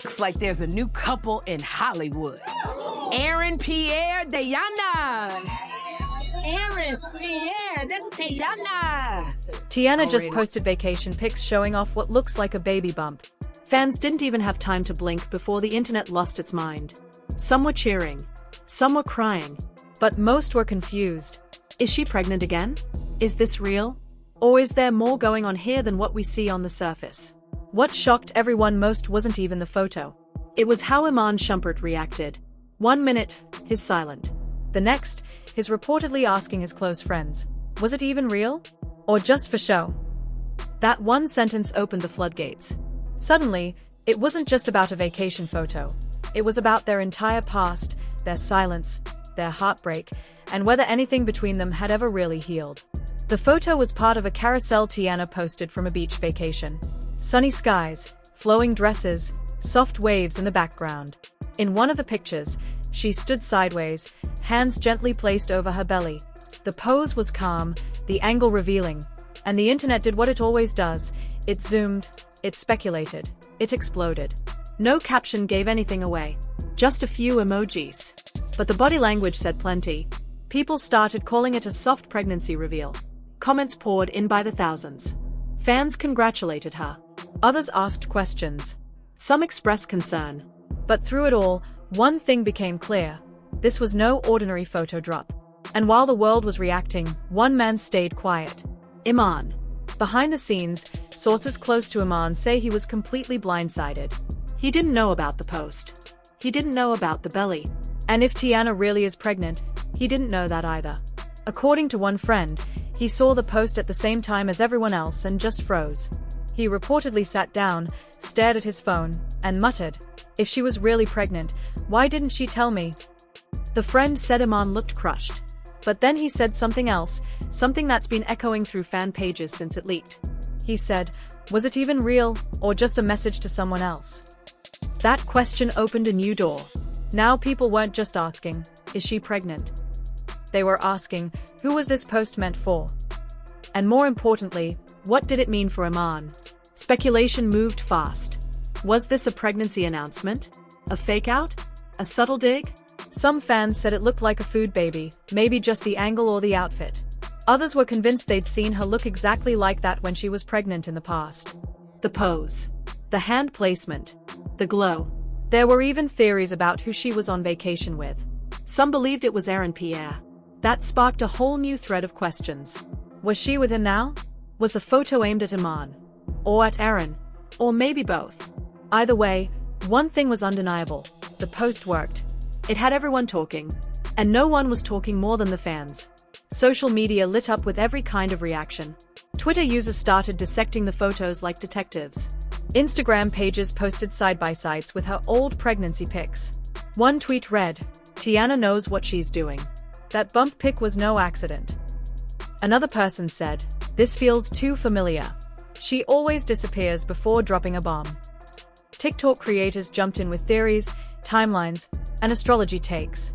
Looks like there's a new couple in Hollywood. Aaron Pierre, Teyana. Aaron Pierre, that's Teyana. Teyana just posted vacation pics showing off what looks like a baby bump. Fans didn't even have time to blink before the internet lost its mind. Some were cheering, some were crying, but most were confused. Is she pregnant again? Is this real? Or is there more going on here than what we see on the surface? What shocked everyone most wasn't even the photo. It was how Iman Shumpert reacted. 1 minute, he's silent. The next, he's reportedly asking his close friends, was it even real? Or just for show? That one sentence opened the floodgates. Suddenly, it wasn't just about a vacation photo. It was about their entire past, their silence, their heartbreak, and whether anything between them had ever really healed. The photo was part of a carousel Teyana posted from a beach vacation. Sunny skies, flowing dresses, soft waves in the background. In one of the pictures, she stood sideways, hands gently placed over her belly. The pose was calm, the angle revealing, and the internet did what it always does. It zoomed, it speculated, it exploded. No caption gave anything away, just a few emojis. But the body language said plenty. People started calling it a soft pregnancy reveal. Comments poured in by the thousands. Fans congratulated her. Others asked questions. Some expressed concern. But through it all, one thing became clear. This was no ordinary photo drop. And while the world was reacting, one man stayed quiet. Iman. Behind the scenes, sources close to Iman say he was completely blindsided. He didn't know about the post. He didn't know about the belly. And if Teyana really is pregnant, he didn't know that either. According to one friend, he saw the post at the same time as everyone else and just froze. He reportedly sat down, stared at his phone, and muttered, "If she was really pregnant, why didn't she tell me?" The friend said Iman looked crushed. But then he said something else, something that's been echoing through fan pages since it leaked. He said, was it even real, or just a message to someone else? That question opened a new door. Now people weren't just asking, is she pregnant? They were asking, who was this post meant for? And more importantly, what did it mean for Iman? Speculation moved fast. Was this a pregnancy announcement? A fake-out? A subtle dig? Some fans said it looked like a food baby, maybe just the angle or the outfit. Others were convinced they'd seen her look exactly like that when she was pregnant in the past. The pose. The hand placement. The glow. There were even theories about who she was on vacation with. Some believed it was Aaron Pierre. That sparked a whole new thread of questions. Was she with him now? Was the photo aimed at Iman? Or at Aaron? Or maybe both? Either way, one thing was undeniable. The post worked. It had everyone talking. And no one was talking more than the fans. Social media lit up with every kind of reaction. Twitter users started dissecting the photos like detectives. Instagram pages posted side-by-sides with her old pregnancy pics. One tweet read, "Teyana knows what she's doing. That bump pic was no accident." Another person said, "This feels too familiar. She always disappears before dropping a bomb." TikTok creators jumped in with theories, timelines, and astrology takes.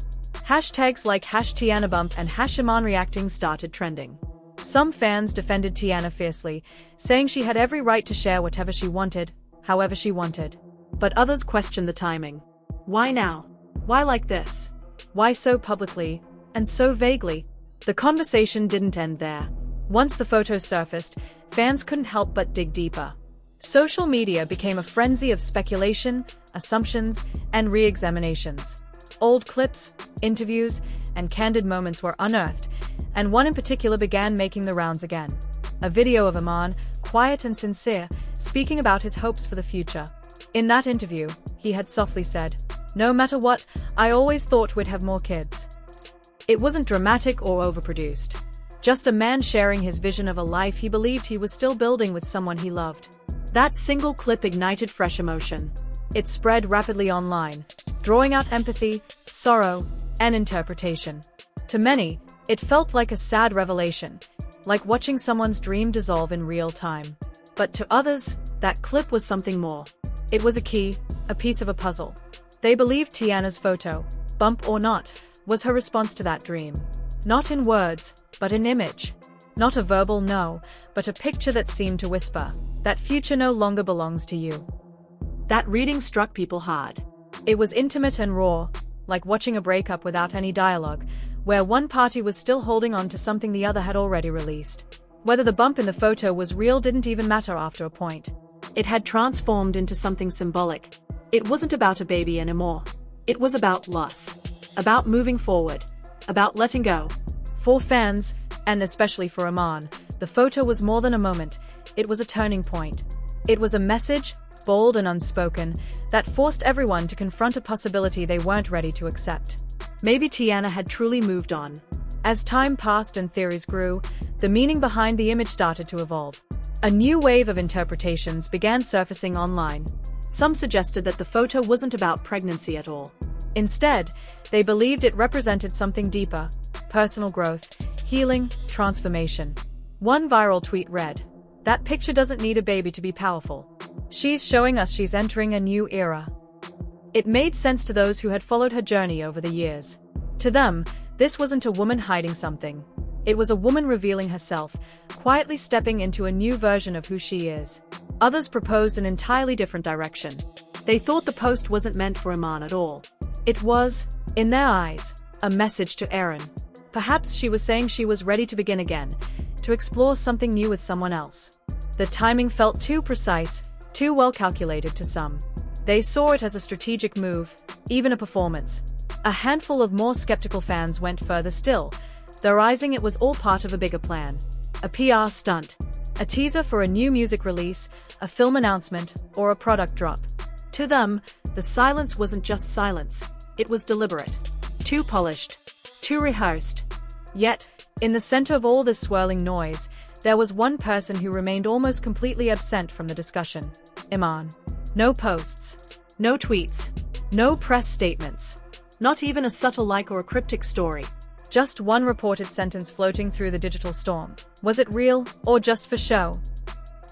Hashtags like #TeyanaBump and #ImanReacting started trending. Some fans defended Teyana fiercely, saying she had every right to share whatever she wanted, however she wanted. But others questioned the timing. Why now? Why like this? Why so publicly, and so vaguely? The conversation didn't end there. Once the photos surfaced, fans couldn't help but dig deeper. Social media became a frenzy of speculation, assumptions, and re-examinations. Old clips, interviews, and candid moments were unearthed, and one in particular began making the rounds again. A video of Iman, quiet and sincere, speaking about his hopes for the future. In that interview, he had softly said, "No matter what, I always thought we'd have more kids." It wasn't dramatic or overproduced. Just a man sharing his vision of a life he believed he was still building with someone he loved. That single clip ignited fresh emotion. It spread rapidly online, drawing out empathy, sorrow, and interpretation. To many, it felt like a sad revelation, like watching someone's dream dissolve in real time. But to others, that clip was something more. It was a key, a piece of a puzzle. They believed Teyana's photo, bump or not, was her response to that dream. Not in words, but in image. Not a verbal no, but a picture that seemed to whisper, that future no longer belongs to you. That reading struck people hard. It was intimate and raw, like watching a breakup without any dialogue, where one party was still holding on to something the other had already released. Whether the bump in the photo was real didn't even matter after a point. It had transformed into something symbolic. It wasn't about a baby anymore. It was about loss. About moving forward. About letting go. For fans, and especially for Iman, the photo was more than a moment. It was a turning point. It was a message, bold and unspoken, that forced everyone to confront a possibility they weren't ready to accept. Maybe Teyana had truly moved on. As time passed and theories grew, the meaning behind the image started to evolve. A new wave of interpretations began surfacing online. Some suggested that the photo wasn't about pregnancy at all. Instead, they believed it represented something deeper: personal growth, healing, transformation. One viral tweet read, "That picture doesn't need a baby to be powerful. She's showing us she's entering a new era." It made sense to those who had followed her journey over the years. To them, this wasn't a woman hiding something. It was a woman revealing herself, quietly stepping into a new version of who she is. Others proposed an entirely different direction. They thought the post wasn't meant for Iman at all. It was, in their eyes, a message to Aaron. Perhaps she was saying she was ready to begin again, to explore something new with someone else. The timing felt too precise, too well calculated to some. They saw it as a strategic move, even a performance. A handful of more skeptical fans went further still, theorizing it was all part of a bigger plan. A PR stunt. A teaser for a new music release, a film announcement, or a product drop. To them, the silence wasn't just silence. It was deliberate. Too polished. Too rehearsed. Yet, in the center of all this swirling noise, there was one person who remained almost completely absent from the discussion. Iman. No posts. No tweets. No press statements. Not even a subtle like or a cryptic story. Just one reported sentence floating through the digital storm. Was it real, or just for show?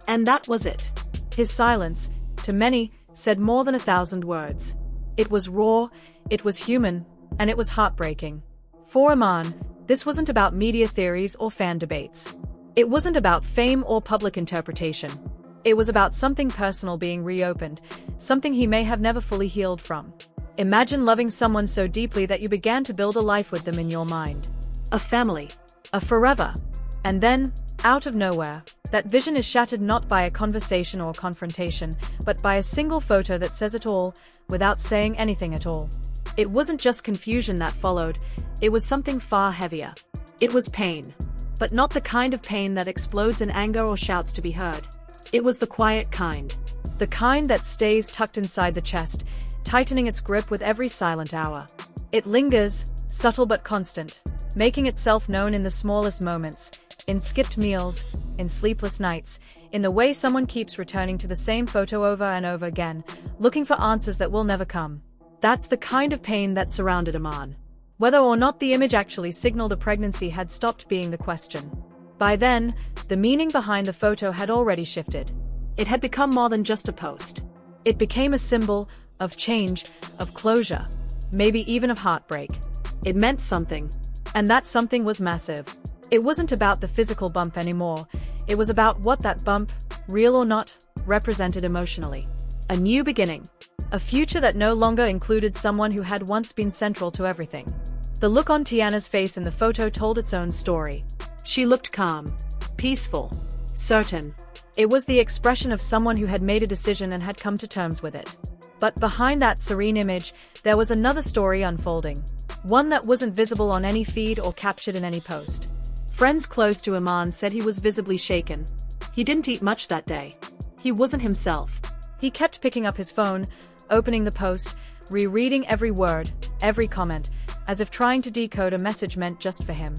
And that was it. His silence, to many, said more than 1,000 words. It was raw, it was human, and it was heartbreaking. For Iman, this wasn't about media theories or fan debates. It wasn't about fame or public interpretation. It was about something personal being reopened, something he may have never fully healed from. Imagine loving someone so deeply that you began to build a life with them in your mind. A family. A forever. And then, out of nowhere, that vision is shattered not by a conversation or confrontation, but by a single photo that says it all, without saying anything at all. It wasn't just confusion that followed, it was something far heavier. It was pain. But not the kind of pain that explodes in anger or shouts to be heard. It was the quiet kind. The kind that stays tucked inside the chest, tightening its grip with every silent hour. It lingers, subtle but constant, making itself known in the smallest moments, in skipped meals, in sleepless nights, in the way someone keeps returning to the same photo over and over again, looking for answers that will never come. That's the kind of pain that surrounded Iman. Whether or not the image actually signaled a pregnancy had stopped being the question. By then, the meaning behind the photo had already shifted. It had become more than just a post. It became a symbol of change, of closure, maybe even of heartbreak. It meant something, and that something was massive. It wasn't about the physical bump anymore, it was about what that bump, real or not, represented emotionally. A new beginning. A future that no longer included someone who had once been central to everything. The look on Teyana's face in the photo told its own story. She looked calm, peaceful, certain. It was the expression of someone who had made a decision and had come to terms with it. But behind that serene image, there was another story unfolding. One that wasn't visible on any feed or captured in any post. Friends close to Iman said he was visibly shaken. He didn't eat much that day. He wasn't himself. He kept picking up his phone, opening the post, rereading every word, every comment, as if trying to decode a message meant just for him.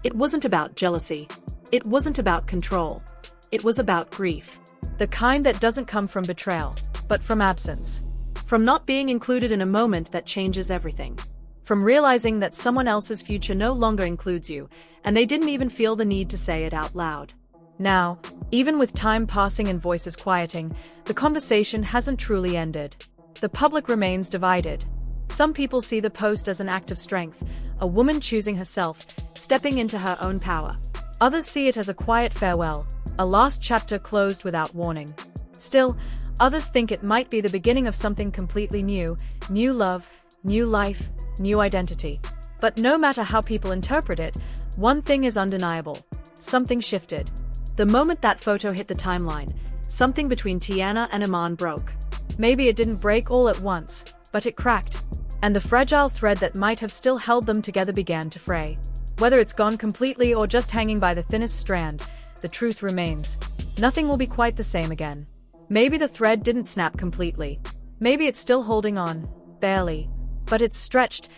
It wasn't about jealousy. It wasn't about control. It was about grief. The kind that doesn't come from betrayal, but from absence. From not being included in a moment that changes everything. From realizing that someone else's future no longer includes you, and they didn't even feel the need to say it out loud. Now, even with time passing and voices quieting, the conversation hasn't truly ended. The public remains divided. Some people see the post as an act of strength, a woman choosing herself, stepping into her own power. Others see it as a quiet farewell, a last chapter closed without warning. Still, Others think it might be the beginning of something completely new, new love, new life, new identity. But no matter how people interpret it, one thing is undeniable. Something shifted. The moment that photo hit the timeline, something between Teyana and Iman broke. Maybe it didn't break all at once, but it cracked. And the fragile thread that might have still held them together began to fray. Whether it's gone completely or just hanging by the thinnest strand, the truth remains. Nothing will be quite the same again. Maybe the thread didn't snap completely. Maybe it's still holding on, barely. But it's stretched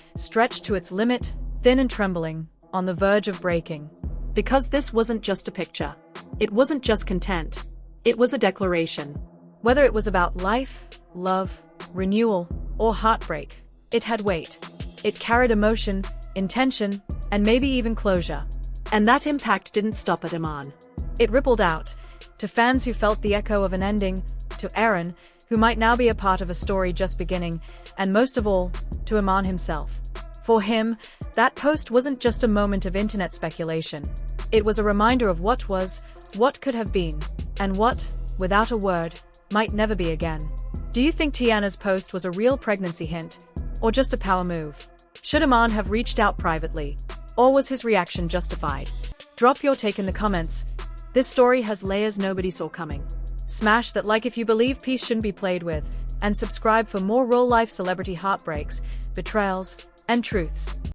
to its limit, thin and trembling, on the verge of breaking. Because this wasn't just a picture. It wasn't just content. It was a declaration. Whether it was about life, love, renewal, or heartbreak, it had weight. It carried emotion, intention, and maybe even closure. And that impact didn't stop at Iman. It rippled out, to fans who felt the echo of an ending, to Aaron, who might now be a part of a story just beginning, and most of all, to Iman himself. For him, that post wasn't just a moment of internet speculation. It was a reminder of what was, what could have been, and what, without a word, might never be again. Do you think Teyana's post was a real pregnancy hint, or just a power move? Should Iman have reached out privately, or was his reaction justified? Drop your take in the comments. This story has layers nobody saw coming. Smash that like if you believe peace shouldn't be played with, and subscribe for more real-life celebrity heartbreaks, betrayals, and truths.